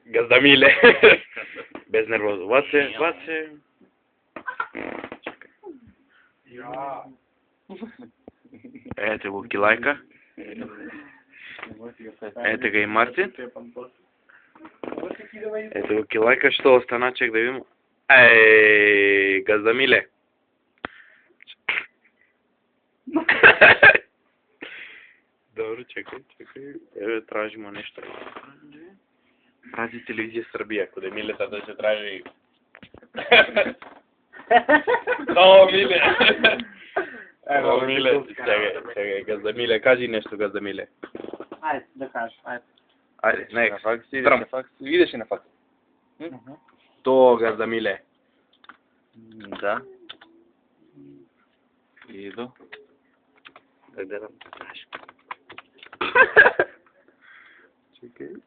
Газдамиле. Без нервозо. Ваце. Ете го Килајка. Ете ga и Мартин. Ете го Килајка, што остана, чек да видим. Газдамиле. Добро, чекај. Еве, тражимо нешто. Ради телевизија Србија, каде Милета да се тражи. Миле. Миле, чекај, Газдамиле, кажи нешто, Газдамиле. Ајде, да кажеш, Ајде, нека. Идеш и на факс. То, Газдамиле. Да. Иду. Да гледам. Чекај.